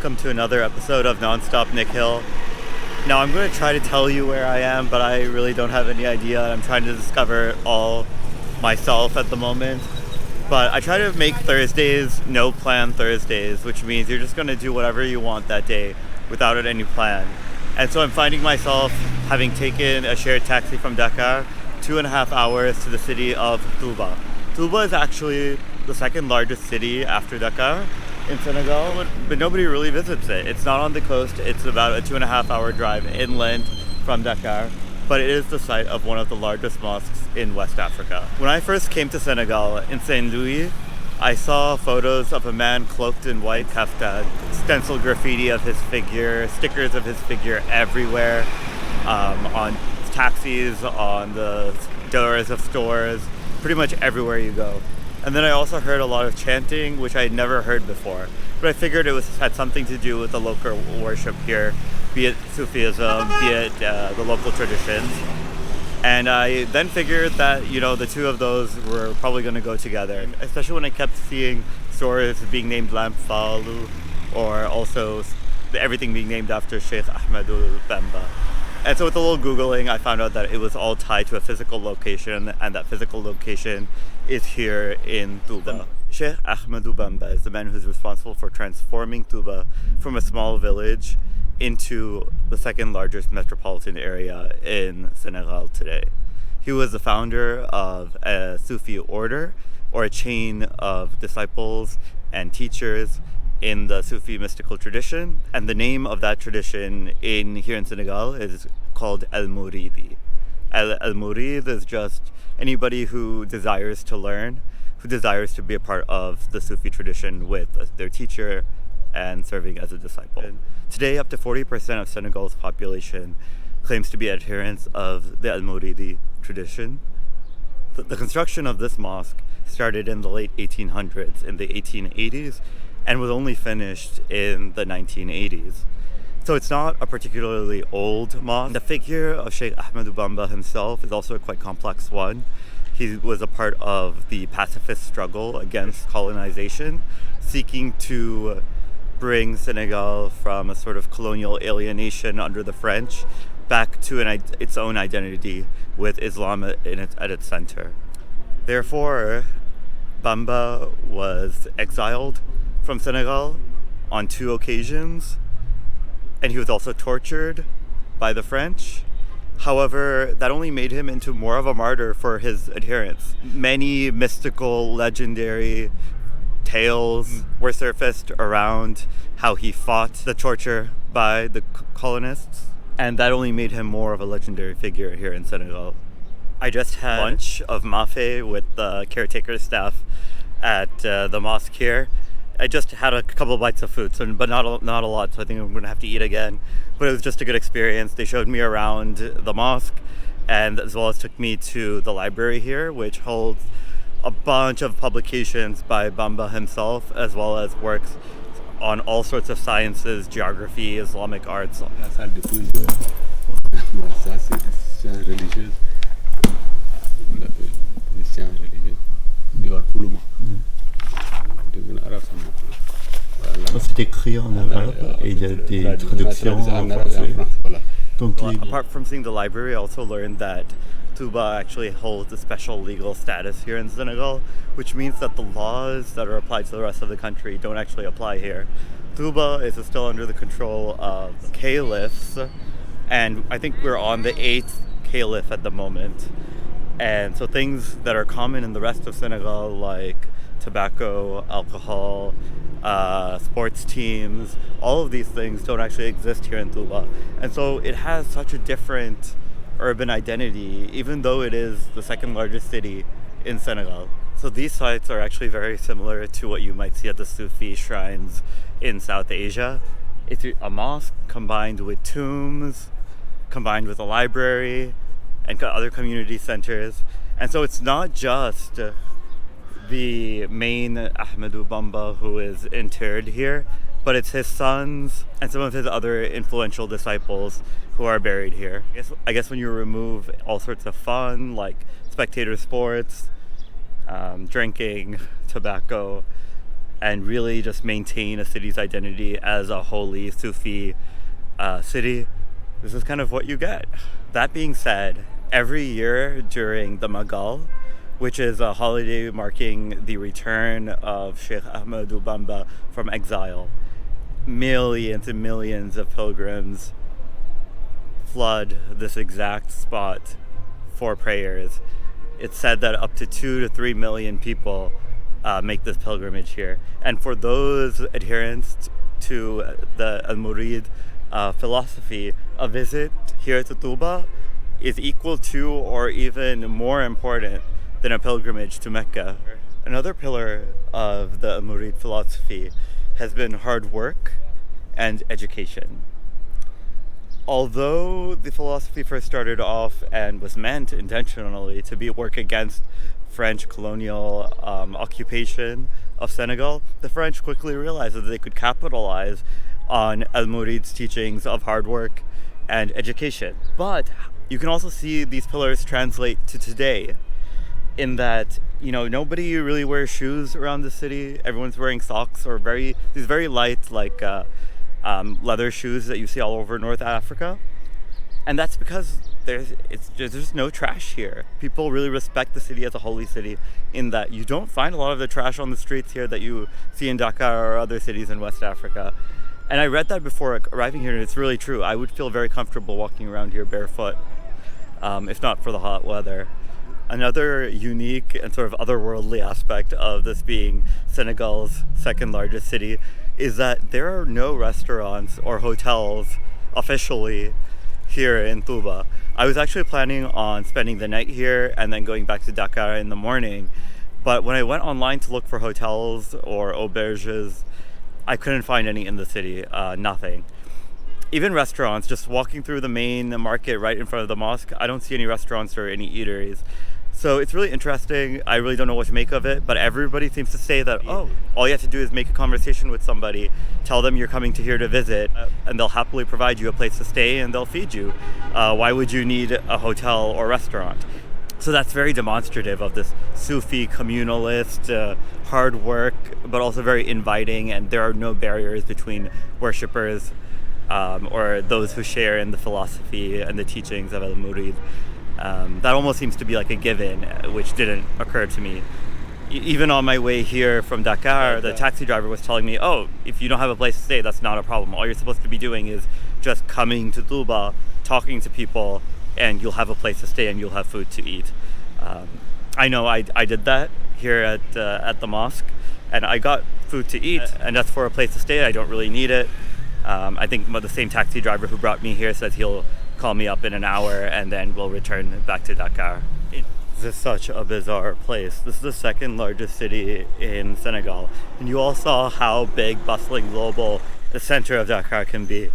welcome to another episode of Nonstop Nick Hill. Now I'm going to try to tell you where I am, but I really don't have any idea. I'm trying to discover it all myself at the moment. But I try to make Thursdays no plan Thursdays, which means you're just going to do whatever you want that day without any plan. And so I'm finding myself having taken a shared taxi from Dakar 2.5 hours to the city of Touba. Touba is actually the second largest city after Dakar in Senegal, but nobody really visits it. It's not on the coast. It's about a 2.5 hour drive inland from Dakar, but it is the site of one of the largest mosques in West Africa. When I first came to Senegal in Saint Louis, I saw photos of a man cloaked in white kaftan, stencil graffiti of his figure, stickers of his figure everywhere, on taxis, on the doors of stores, pretty much everywhere you go. And then I also heard a lot of chanting, which I had never heard before. But I figured it had something to do with the local worship here, be it Sufism, be it the local traditions. And I then figured that, the two of those were probably going to go together, especially when I kept seeing stores being named Lamp Falu, or also everything being named after Sheikh Ahmadu Bamba. And so with a little Googling, I found out that it was all tied to a physical location, and that physical location is here in Touba. Sheikh Ahmadu Bamba is the man who's responsible for transforming Touba from a small village into the second largest metropolitan area in Senegal today. He was the founder of a Sufi order, or a chain of disciples and teachers in the Sufi mystical tradition, and the name of that tradition here in Senegal is called Al-Mouridi. Al-Mourid is just anybody who desires to learn, who desires to be a part of the Sufi tradition with their teacher and serving as a disciple. Today, up to 40% of Senegal's population claims to be adherents of the Al-Mouridi tradition. The construction of this mosque started in the late 1800s, in the 1880s, and was only finished in the 1980s. So it's not a particularly old mosque. The figure of Sheikh Ahmadu Bamba himself is also a quite complex one. He was a part of the pacifist struggle against colonization, seeking to bring Senegal from a sort of colonial alienation under the French back to its own identity with Islam at its center. Therefore, Bamba was exiled from Senegal on 2 occasions, and he was also tortured by the French. However, that only made him into more of a martyr for his adherents. Many mystical, legendary tales were surfaced around how he fought the torture by the colonists, and that only made him more of a legendary figure here in Senegal. I just had lunch of mafe with the caretaker staff at the mosque here. I just had a couple of bites of food, but not a lot, so I think I'm going to have to eat again. But it was just a good experience. They showed me around the mosque, and as well as took me to the library here, which holds a bunch of publications by Bamba himself, as well as works on all sorts of sciences, geography, Islamic arts. La salle de pause, ça c'est sciences religieuses, on l'appelle les sciences religieuses, du Uluma. C'est écrit en arabe et il y a des traductions en français. Apart from seeing the library, I also learned that Touba actually holds a special legal status here in Senegal, which means that the laws that are applied to the rest of the country don't actually apply here. Touba is still under the control of caliphs, and I think we're on the 8th caliph at the moment. And so things that are common in the rest of Senegal, like tobacco, alcohol, sports teams, all of these things don't actually exist here in Touba. And so it has such a different urban identity, even though it is the second largest city in Senegal. So these sites are actually very similar to what you might see at the Sufi shrines in South Asia. It's a mosque combined with tombs, combined with a library, and other community centers. And so it's not just the main Ahmadu Bamba who is interred here, but it's his sons and some of his other influential disciples who are buried here. I guess when you remove all sorts of fun, like spectator sports, drinking, tobacco, and really just maintain a city's identity as a holy Sufi city, this is kind of what you get. That being said, every year during the Magal, which is a holiday marking the return of Sheikh Ahmadu Bamba from exile, millions and millions of pilgrims flood this exact spot for prayers. It's said that up to 2 to 3 million people make this pilgrimage here. And for those adherents to the Al-Murid philosophy, a visit here to Touba is equal to or even more important than a pilgrimage to Mecca. Another pillar of the Murid philosophy has been hard work and education. Although the philosophy first started off and was meant intentionally to be work against French colonial occupation of Senegal, the French quickly realized that they could capitalize on Al-Murid's teachings of hard work and education. But you can also see these pillars translate to today, in that, you know, nobody really wears shoes around the city. Everyone's wearing socks or these very light, like leather shoes that you see all over North Africa. And that's because there's just no trash here. People really respect the city as a holy city, in that you don't find a lot of the trash on the streets here that you see in Dakar or other cities in West Africa. And I read that before arriving here, and it's really true. I would feel very comfortable walking around here barefoot, if not for the hot weather. Another unique and sort of otherworldly aspect of this being Senegal's second largest city is that there are no restaurants or hotels officially here in Touba. I was actually planning on spending the night here and then going back to Dakar in the morning, but when I went online to look for hotels or auberges, I couldn't find any in the city, nothing. Even restaurants, just walking through the main market right in front of the mosque, I don't see any restaurants or any eateries. So it's really interesting. I really don't know what to make of it, but everybody seems to say that, oh, all you have to do is make a conversation with somebody, tell them you're coming to here to visit, and they'll happily provide you a place to stay and they'll feed you. Why would you need a hotel or restaurant? So that's very demonstrative of this Sufi communalist, hard work, but also very inviting, and there are no barriers between worshippers or those who share in the philosophy and the teachings of Al-Murid. That almost seems to be like a given, which didn't occur to me. Even on my way here from Dakar, the taxi driver was telling me, oh, if you don't have a place to stay, that's not a problem. All you're supposed to be doing is just coming to Touba, talking to people, and you'll have a place to stay and you'll have food to eat. I know I did that here at the mosque, and I got food to eat, and that's for a place to stay. I don't really need it. I think the same taxi driver who brought me here says he'll call me up in an hour and then we'll return back to Dakar. This is such a bizarre place. This is the second largest city in Senegal, and you all saw how big, bustling, global the center of Dakar can be.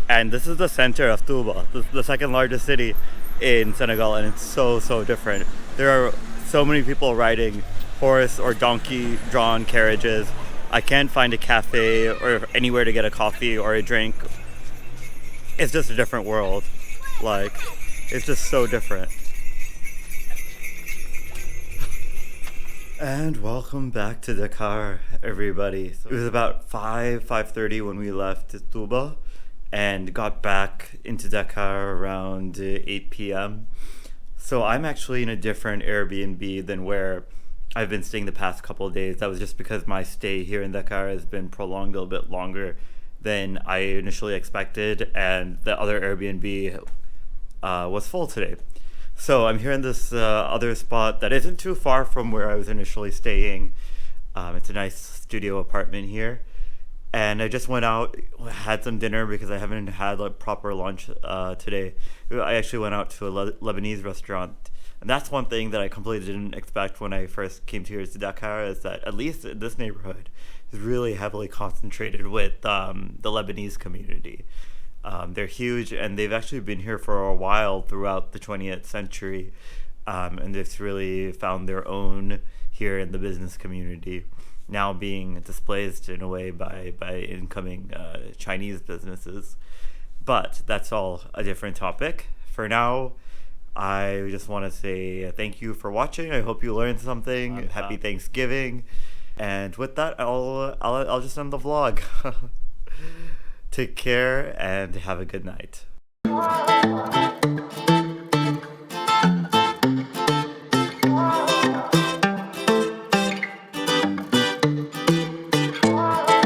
And this is the center of Touba, the second largest city in Senegal, and it's so different. There are so many people riding horse or donkey drawn carriages. I can't find a cafe or anywhere to get a coffee or a drink. It's just a different world. Like, it's just so different. And welcome back to Dakar, everybody. It was about 5:30 when we left Touba and got back into Dakar around 8 p.m. So I'm actually in a different Airbnb than where I've been staying the past couple of days. That was just because my stay here in Dakar has been prolonged a little bit longer than I initially expected, and the other Airbnb was full today. So I'm here in this other spot that isn't too far from where I was initially staying. It's a nice studio apartment here. And I just went out, had some dinner because I haven't had like proper lunch today. I actually went out to a Lebanese restaurant. And that's one thing that I completely didn't expect when I first came to here to Dakar, is that at least in this neighborhood is really heavily concentrated with the Lebanese community. They're huge, and they've actually been here for a while throughout the 20th century, and they've really found their own here in the business community, now being displaced in a way by incoming Chinese businesses. But that's all a different topic. For now, I just want to say thank you for watching. I hope you learned something. Happy Thanksgiving. And with that, I'll just end the vlog. Take care and have a good night.